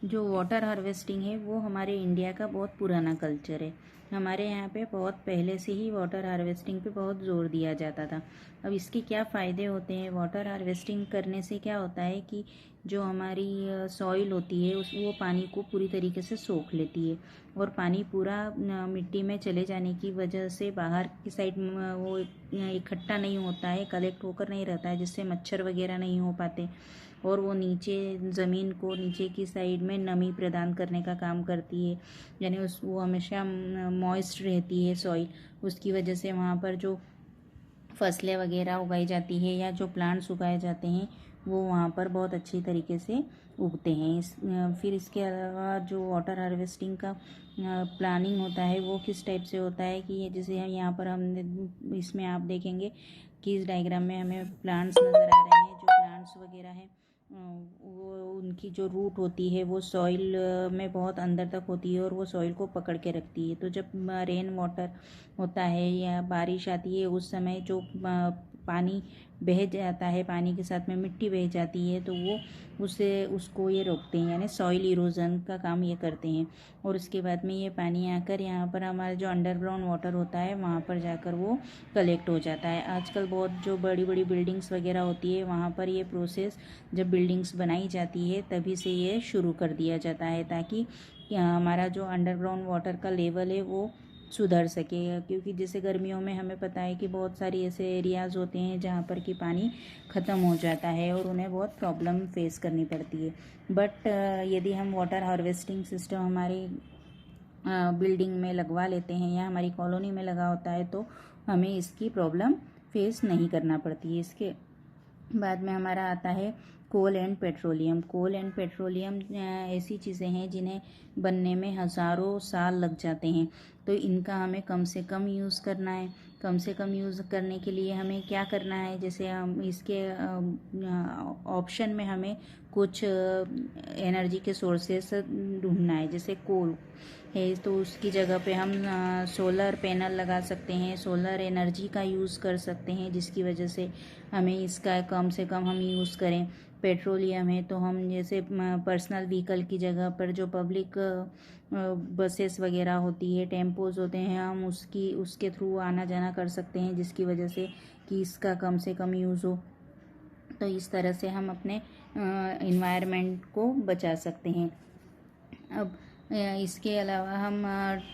जो water harvesting है वो हमारे इंडिया का बहुत पुराना कल्चर है। हमारे यहाँ पे बहुत पहले से ही वाटर हार्वेस्टिंग पे बहुत ज़ोर दिया जाता था। अब इसके क्या फ़ायदे होते हैं? वाटर हार्वेस्टिंग करने से क्या होता है कि जो हमारी सॉइल होती है उस वो पानी को पूरी तरीके से सोख लेती है, और पानी पूरा मिट्टी में चले जाने की वजह से बाहर की साइड वो इकट्ठा नहीं होता है, कलेक्ट होकर नहीं रहता है, जिससे मच्छर वगैरह नहीं हो पाते, और वो नीचे ज़मीन को नीचे की साइड में नमी प्रदान करने का काम करती है। यानी वो हमेशा मॉइस्ट रहती है सॉइल। उसकी वजह से वहाँ पर जो फसलें वगैरह उगाई जाती है या जो प्लांट्स उगाए जाते हैं वो वहाँ पर बहुत अच्छी तरीके से उगते हैं। फिर इसके अलावा जो वाटर हार्वेस्टिंग का प्लानिंग होता है वो किस टाइप से होता है कि ये जैसे यहाँ पर हमने इसमें आप देखेंगे कि इस डायग्राम में हमें प्लांट्स नज़र आ रहे हैं। जो प्लांट्स वगैरह हैं वो उनकी जो रूट होती है वो सॉइल में बहुत अंदर तक होती है और वो सॉइल को पकड़ के रखती है। तो जब रेन वाटर होता है या बारिश आती है उस समय जो पानी बह जाता है, पानी के साथ में मिट्टी बह जाती है, तो वो उसको ये रोकते हैं, यानी सॉइल इरोजन का काम ये करते हैं। और उसके बाद में ये पानी आकर यहाँ पर हमारा जो अंडरग्राउंड वाटर होता है वहाँ पर जाकर वो कलेक्ट हो जाता है। आजकल बहुत जो बड़ी बड़ी बिल्डिंग्स वगैरह होती है वहाँ पर ये प्रोसेस जब बिल्डिंग्स बनाई जाती है तभी से ये शुरू कर दिया जाता है, ताकि हमारा जो अंडरग्राउंड वाटर का लेवल है वो सुधर सके। क्योंकि जैसे गर्मियों में हमें पता है कि बहुत सारी ऐसे एरियाज़ होते हैं जहाँ पर कि पानी ख़त्म हो जाता है और उन्हें बहुत प्रॉब्लम फेस करनी पड़ती है। बट यदि हम वाटर हार्वेस्टिंग सिस्टम हमारी बिल्डिंग में लगवा लेते हैं या हमारी कॉलोनी में लगा होता है तो हमें इसकी प्रॉब्लम फेस नहीं करना पड़ती है। इसके बाद में हमारा आता है coal and petroleum. Coal and petroleum ऐसी चीज़ें हैं जिन्हें बनने में हज़ारों साल लग जाते हैं, तो इनका हमें कम से कम यूज़ करना है। कम से कम यूज़ करने के लिए हमें क्या करना है, जैसे हम इसके ऑप्शन में हमें कुछ एनर्जी के सोर्सेस ढूंढना है। जैसे कोल है तो उसकी जगह पे हम सोलर पैनल लगा सकते हैं, सोलर एनर्जी का यूज़ कर सकते हैं, जिसकी वजह से हमें इसका कम से कम हम यूज़ करें। पेट्रोलियम है तो हम जैसे पर्सनल व्हीकल की जगह पर जो पब्लिक बसेस वगैरह होती है, टेम्पोज होते हैं, हम उसके थ्रू आना जाना कर सकते हैं, जिसकी वजह से कि इसका कम से कम यूज़ हो। तो इस तरह से हम अपने इन्वायरमेंट को बचा सकते हैं। अब इसके अलावा हम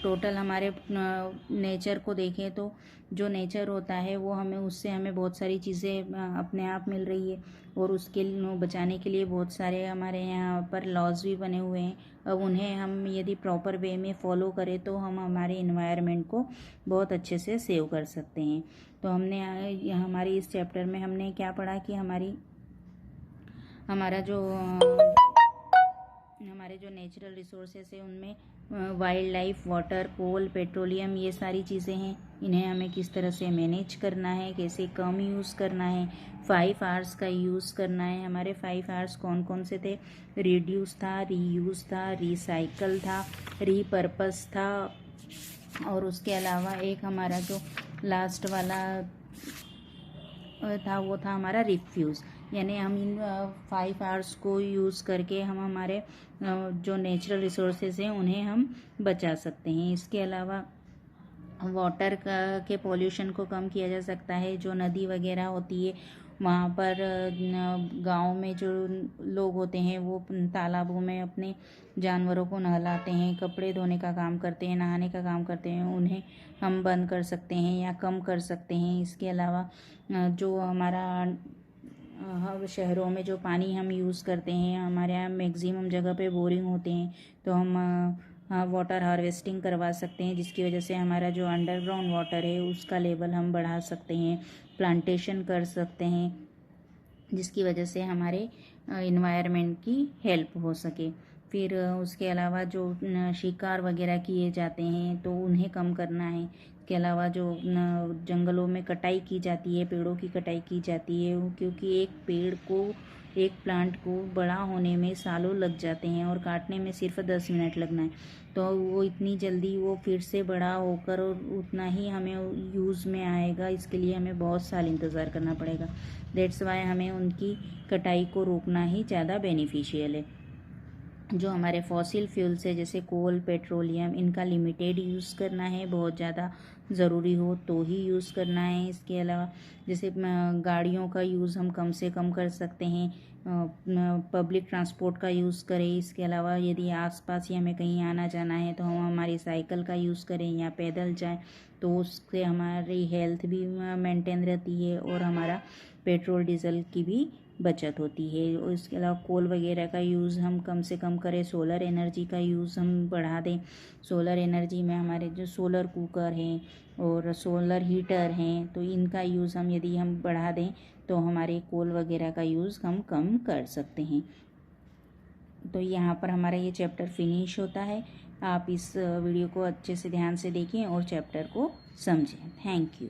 टोटल हमारे नेचर को देखें तो जो नेचर होता है वो उससे हमें बहुत सारी चीज़ें अपने आप मिल रही है, और उसके बचाने के लिए बहुत सारे हमारे यहाँ पर लॉज भी बने हुए हैं। अब उन्हें हम यदि प्रॉपर वे में फॉलो करें तो हम हमारे इन्वायरमेंट को बहुत अच्छे से सेव कर सकते हैं। तो हमारी इस चैप्टर में हमने क्या पढ़ा कि हमारे जो नेचुरल रिसोर्सेस है उनमें वाइल्ड लाइफ, वाटर, कोल, पेट्रोलियम, ये सारी चीज़ें हैं। इन्हें हमें किस तरह से मैनेज करना है, कैसे कम यूज़ करना है, 5 आवर्स का यूज़ करना है। हमारे 5 आवर्स कौन कौन से थे? रिड्यूस था, रीयूज़ था, रिसाइकल था, रीपर्पस था, और उसके अलावा एक हमारा जो लास्ट वाला था वो था हमारा रिफ्यूज़। यानी हम इन 5 आवर्स को यूज़ करके हम हमारे जो नेचुरल रिसोर्सेज हैं उन्हें हम बचा सकते हैं। इसके अलावा वाटर के पॉल्यूशन को कम किया जा सकता है। जो नदी वगैरह होती है वहाँ पर गांव में जो लोग होते हैं वो तालाबों में अपने जानवरों को नहलाते हैं, कपड़े धोने का काम करते हैं, नहाने का काम करते हैं, उन्हें हम बंद कर सकते हैं या कम कर सकते हैं। इसके अलावा जो हमारा हर शहरों में जो पानी हम यूज़ करते हैं, हमारे यहाँ मैक्सिमम जगह पे बोरिंग होते हैं, तो हम वाटर हार्वेस्टिंग करवा सकते हैं, जिसकी वजह से हमारा जो अंडरग्राउंड वाटर है उसका लेवल हम बढ़ा सकते हैं। प्लांटेशन कर सकते हैं, जिसकी वजह से हमारे इन्वायरमेंट की हेल्प हो सके। फिर उसके अलावा जो शिकार वगैरह किए जाते हैं तो उन्हें कम करना है। इसके अलावा जो जंगलों में कटाई की जाती है, पेड़ों की कटाई की जाती है, क्योंकि एक प्लांट को बड़ा होने में सालों लग जाते हैं और काटने में सिर्फ 10 मिनट लगना है, तो वो इतनी जल्दी वो फिर से बड़ा होकर और उतना ही हमें यूज़ में आएगा, इसके लिए हमें बहुत साल इंतज़ार करना पड़ेगा। दैट्स वाई हमें उनकी कटाई को रोकना ही ज़्यादा बेनिफिशियल है। जो हमारे फॉसिल फ्यूल्स है जैसे कोल, पेट्रोलियम, इनका लिमिटेड यूज़ करना है, बहुत ज़्यादा ज़रूरी हो तो ही यूज़ करना है। इसके अलावा जैसे गाड़ियों का यूज़ हम कम से कम कर सकते हैं, पब्लिक ट्रांसपोर्ट का यूज़ करें। इसके अलावा यदि आसपास ही हमें कहीं आना जाना है तो हम हमारी साइकिल का यूज़ करें या पैदल जाएं, तो उससे हमारी हेल्थ भी मेंटेन रहती है और हमारा पेट्रोल डीजल की भी बचत होती है। और इसके अलावा कोल वगैरह का यूज़ हम कम से कम करें, सोलर एनर्जी का यूज़ हम बढ़ा दें। सोलर एनर्जी में हमारे जो सोलर कुकर हैं और सोलर हीटर हैं, तो इनका यूज़ यदि हम बढ़ा दें तो हमारे कोल वगैरह का यूज़ हम कम कर सकते हैं। तो यहाँ पर हमारा ये चैप्टर फिनिश होता है। आप इस वीडियो को अच्छे से ध्यान से देखें और चैप्टर को समझें। Thank you.